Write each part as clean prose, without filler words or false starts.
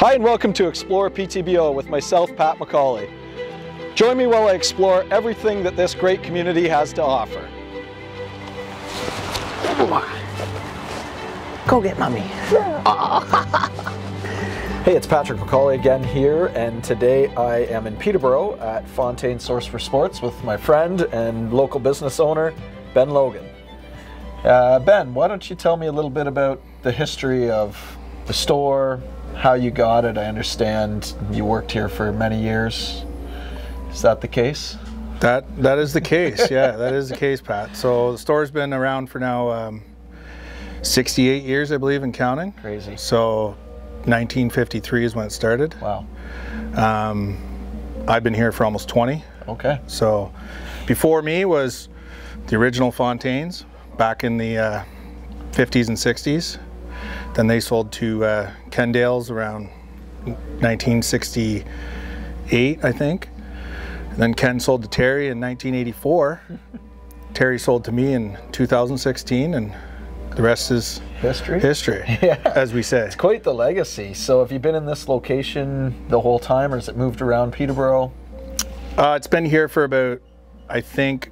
Hi and welcome to Explore PTBO with myself, Pat McCauley. Join me while I explore everything that this great community has to offer. Go get mommy. Hey, it's Patrick McCauley again here, and today I am in Peterborough at Fontaine Source for Sports with my friend and local business owner, Ben Logan. Ben, why don't you tell me a little bit about the history of the store, how you got it? I understand you worked here for many years. Is that the case? That is the case, yeah, that is the case, Pat. So the store's been around for now 68 years, I believe, and counting. Crazy. So 1953 is when it started. Wow. I've been here for almost 20. Okay. So before me was the original Fontaines back in the 50s and 60s. Then they sold to Kendale's around 1968, I think. And then Ken sold to Terry in 1984. Terry sold to me in 2016, and the rest is history. Yeah. As we say. It's quite the legacy. So have you been in this location the whole time, or has it moved around Peterborough? It's been here for about, I think,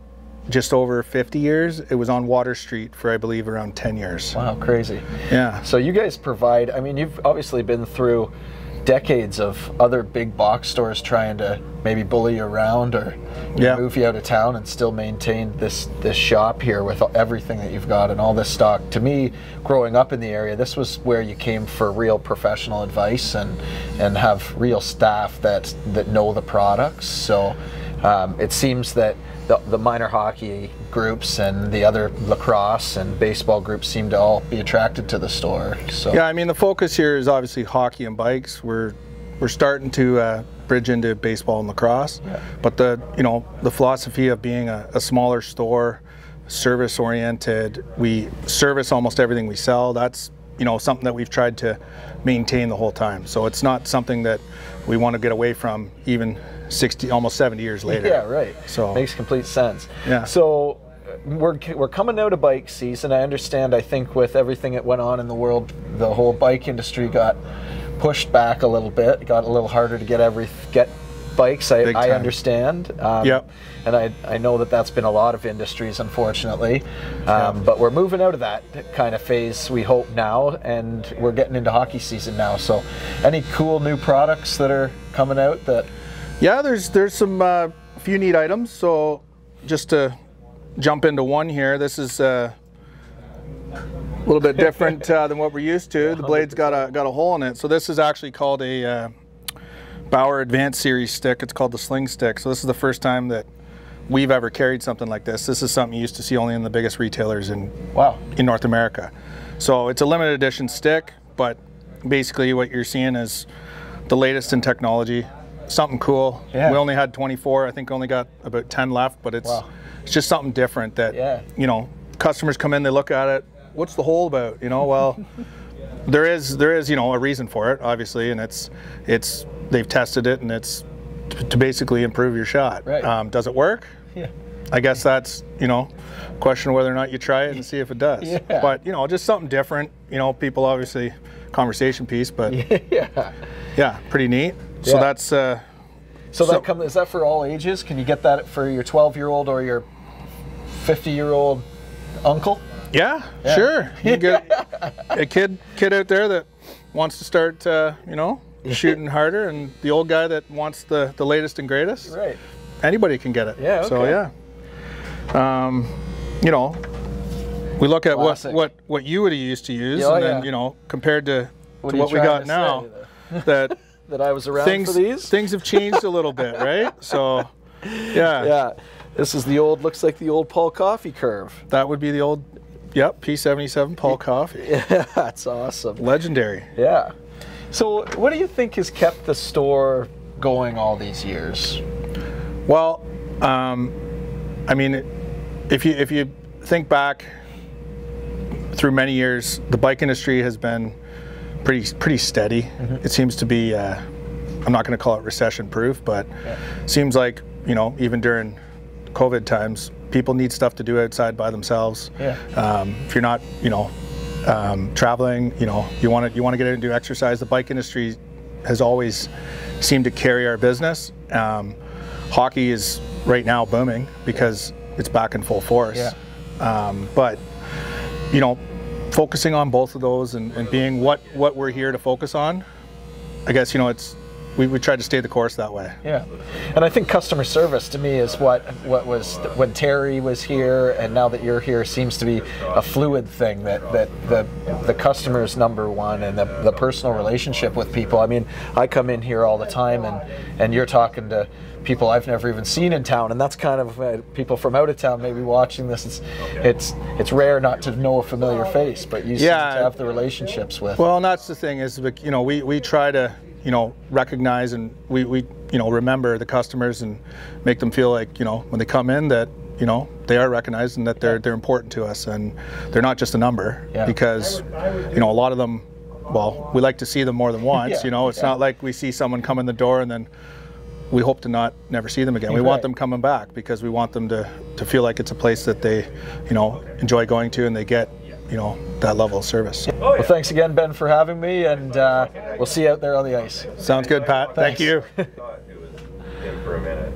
just over 50 years. It was on Water Street for, I believe, around 10 years. Wow, crazy. Yeah. So you guys provide, I mean, you've obviously been through decades of other big box stores trying to maybe bully you around or move you out of town, and still maintain this shop here with everything that you've got and all this stock. To me, growing up in the area, this was where you came for real professional advice and have real staff that know the products. So it seems that the minor hockey groups and the other lacrosse and baseball groups seem to all be attracted to the store. So yeah, I mean, the focus here is obviously hockey and bikes. We're starting to bridge into baseball and lacrosse, but the philosophy of being a smaller store, service oriented, we service almost everything we sell. That's something that we've tried to maintain the whole time. So it's not something that we want to get away from even 60, almost 70 years later. Yeah, right. So makes complete sense. Yeah. So we're coming out of bike season. I understand, I think with everything that went on in the world, the whole bike industry got pushed back a little bit. It got a little harder to get bikes, I understand. Yep. And I know that's been a lot of industries, unfortunately. But we're moving out of that kind of phase, we hope, now, and we're getting into hockey season now. So any cool new products that are coming out that... Yeah, there's some few neat items. So just to jump into one here, this is a little bit different than what we're used to. The blade's got a hole in it. So this is actually called a Bauer Advanced Series stick. It's called the Sling Stick. So this is the first time that we've ever carried something like this. This is something you used to see only in the biggest retailers in North America. So it's a limited edition stick, but basically what you're seeing is the latest in technology. Something cool. Yeah. We only had 24. I think only got about 10 left, but it's just something different that customers come in, they look at it. What's the hole about? Well, there is a reason for it, obviously, and it's they've tested it, and it's to basically improve your shot. Right. Does it work? Yeah. I guess that's question of whether or not you try it and see if it does. Yeah. But just something different. People obviously conversation piece, but yeah, pretty neat. So that's is that for all ages? Can you get that for your 12-year-old or your 50-year-old uncle? Yeah, sure. You can get a kid out there that wants to start shooting harder, and the old guy that wants the latest and greatest. Right. Anybody can get it. Yeah. Okay. So we look at what you would have used to use, and then compared to what we got now, that I was around for these? Things have changed a little bit, right? So, yeah. Yeah. This is looks like the old Paul Coffey curve. That would be the old, P77 Paul Coffey. Yeah, that's awesome. Legendary. Yeah. So what do you think has kept the store going all these years? Well, I mean, if you think back through many years, the bike industry has been pretty steady. Mm-hmm. It seems to be, I'm not going to call it recession proof, but it seems like, even during COVID times, people need stuff to do outside by themselves. Yeah. If you're not, traveling, you want to get out and do exercise. The bike industry has always seemed to carry our business. Hockey is right now booming because it's back in full force. Yeah. But you know, focusing on both of those and being what we're here to focus on, I guess, you know, we try to stay the course that way. Yeah, and I think customer service to me is what was when Terry was here, and now that you're here, seems to be a fluid thing. That the customer's number one, and the personal relationship with people. I mean, I come in here all the time, and you're talking to people I've never even seen in town, and that's kind of people from out of town maybe watching this. It's rare not to know a familiar face, but you seem to have the relationships with. Well, and that's the thing is, you know, we try to, you know, recognize and we you know, remember the customers and make them feel like, you know, when they come in that, you know, they are recognized and that they're important to us, and they're not just a number. Yeah. Because, you know, a lot of them, well, we like to see them more than once. Yeah. You know, it's not like we see someone come in the door and then we hope to never see them again. We want them coming back because we want them to feel like it's a place that they, you know, enjoy going to, and they get, you know, that level of service. Well, thanks again, Ben, for having me, and we'll see you out there on the ice. Sounds good, Pat. Thanks. Thank you. For a minute.